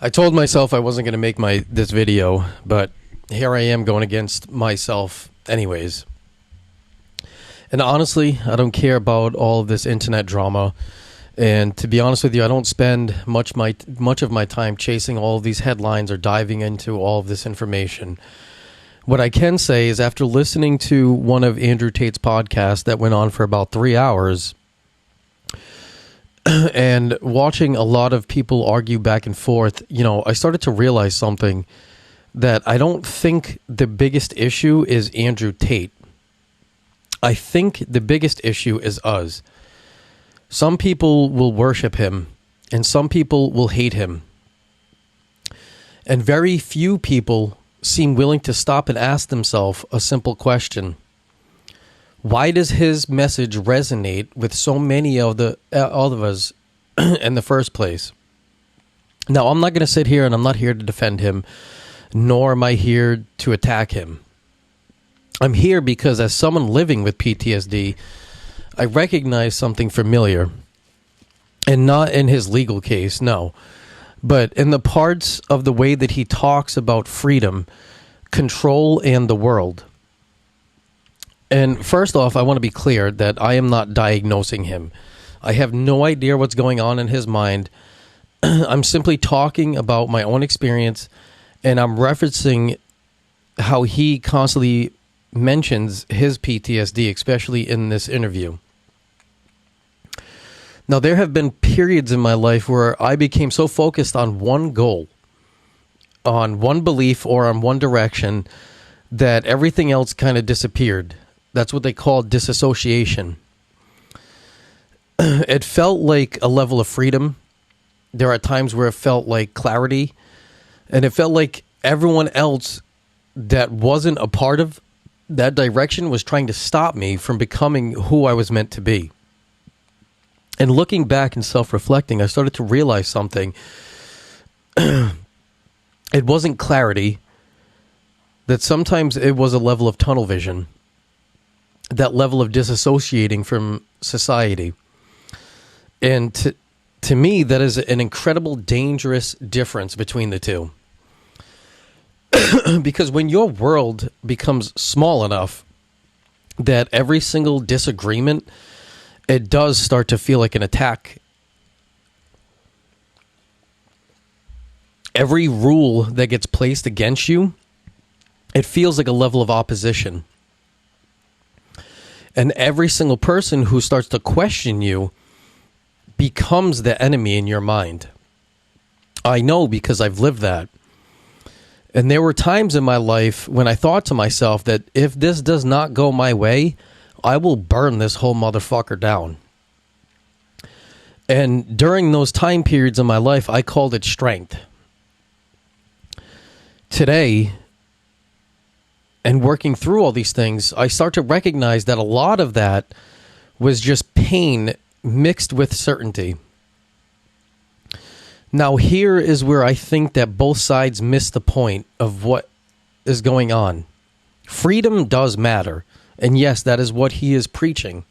I told myself I wasn't going to make this video, but here I am going against myself anyways. And honestly, I don't care about all of this internet drama. And to be honest with you, I don't spend much of my time chasing all of these headlines or diving into all of this information. What I can say is after listening to one of Andrew Tate's podcasts that went on for about 3 hours and watching a lot of people argue back and forth, I started to realize something, that I don't think the biggest issue is Andrew Tate. I think the biggest issue is us. Some people will worship him, and some people will hate him. And very few people seem willing to stop and ask themselves a simple question. Why does his message resonate with so many of all of us in the first place? Now, I'm not going to sit here and I'm not here to defend him, nor am I here to attack him. I'm here because as someone living with PTSD, I recognize something familiar, and not in his legal case, no, but in the parts of the way that he talks about freedom, control, and the world. And first off, I want to be clear that I am not diagnosing him. I have no idea what's going on in his mind. I'm simply talking about my own experience, and I'm referencing how he constantly mentions his PTSD, especially in this interview. Now, there have been periods in my life where I became so focused on one goal, on one belief, or on one direction, that everything else kind of disappeared. That's what they call disassociation. It felt like a level of freedom. There are times where it felt like clarity, and it felt like everyone else that wasn't a part of that direction was trying to stop me from becoming who I was meant to be. And looking back and self-reflecting, I started to realize something. It wasn't clarity, that sometimes it was a level of tunnel vision, that level of disassociating from society. And to me, that is an incredible, dangerous difference between the two. Because when your world becomes small enough that every single disagreement, it does start to feel like an attack. Every rule that gets placed against you, it feels like a level of opposition. And every single person who starts to question you becomes the enemy in your mind. I know because I've lived that. And there were times in my life when I thought to myself that if this does not go my way, I will burn this whole motherfucker down. And during those time periods in my life, I called it strength. Today, and working through all these things, I start to recognize that a lot of that was just pain mixed with certainty. Now, here is where I think that both sides miss the point of what is going on. Freedom does matter. And yes, that is what he is preaching.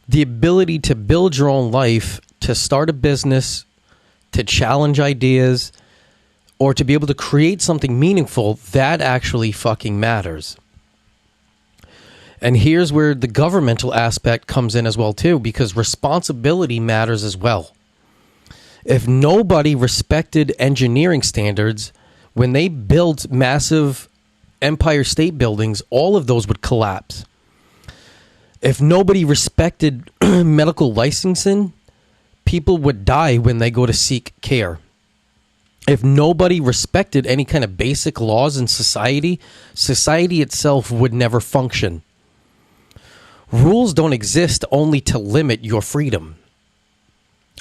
The ability to build your own life, to start a business, to challenge ideas, or to be able to create something meaningful, that actually fucking matters. And here's where the governmental aspect comes in as well too, because responsibility matters as well. If nobody respected engineering standards, when they built massive Empire State Buildings, all of those would collapse. If nobody respected medical licensing, people would die when they go to seek care. If nobody respected any kind of basic laws in society, society itself would never function. Rules don't exist only to limit your freedom.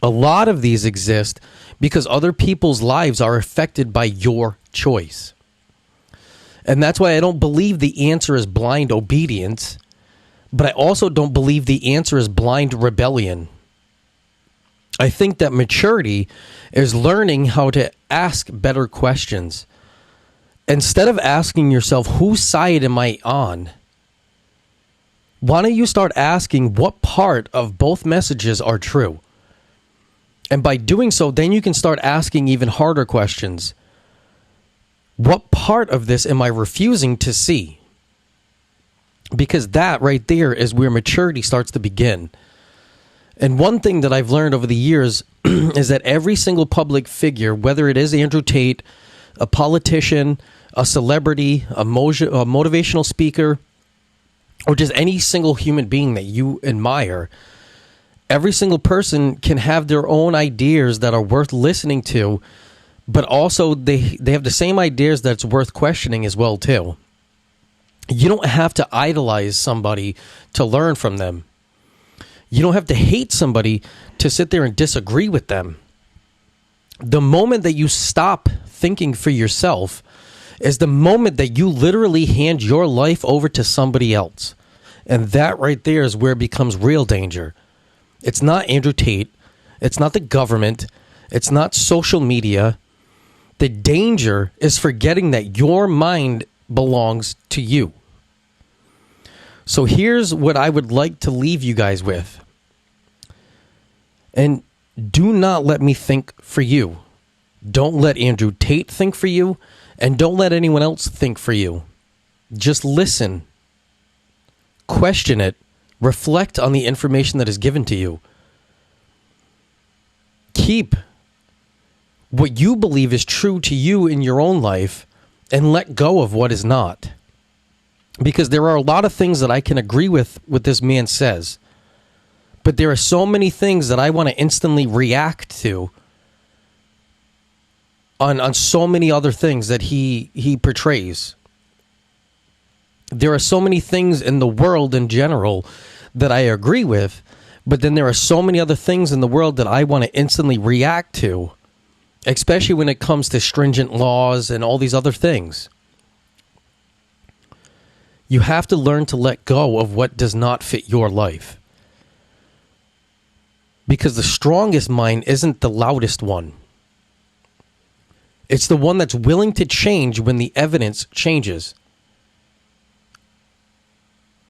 A lot of these exist because other people's lives are affected by your choice. And that's why I don't believe the answer is blind obedience, but I also don't believe the answer is blind rebellion. I think that maturity is learning how to ask better questions. Instead of asking yourself, whose side am I on? Why don't you start asking what part of both messages are true? And by doing so, then you can start asking even harder questions. What part of this am I refusing to see? Because that right there is where maturity starts to begin. And one thing that I've learned over the years is that every single public figure, whether it is Andrew Tate, a politician, a celebrity, a motivational speaker, or just any single human being that you admire, every single person can have their own ideas that are worth listening to, but also they have the same ideas that's worth questioning as well too. You don't have to idolize somebody to learn from them. You don't have to hate somebody to sit there and disagree with them. The moment that you stop thinking for yourself is the moment that you literally hand your life over to somebody else. And that right there is where it becomes real danger. It's not Andrew Tate. It's not the government. It's not social media. The danger is forgetting that your mind belongs to you. So here's what I would like to leave you guys with. And do not let me think for you. Don't let Andrew Tate think for you. And don't let anyone else think for you. Just listen. Question it. Reflect on the information that is given to you. Keep what you believe is true to you in your own life and let go of what is not. Because there are a lot of things that I can agree with what this man says. But there are so many things that I want to instantly react to on so many other things that he portrays. There are so many things in the world in general that I agree with, but then there are so many other things in the world that I want to instantly react to, especially when it comes to stringent laws and all these other things. You have to learn to let go of what does not fit your life. Because the strongest mind isn't the loudest one. It's the one that's willing to change when the evidence changes.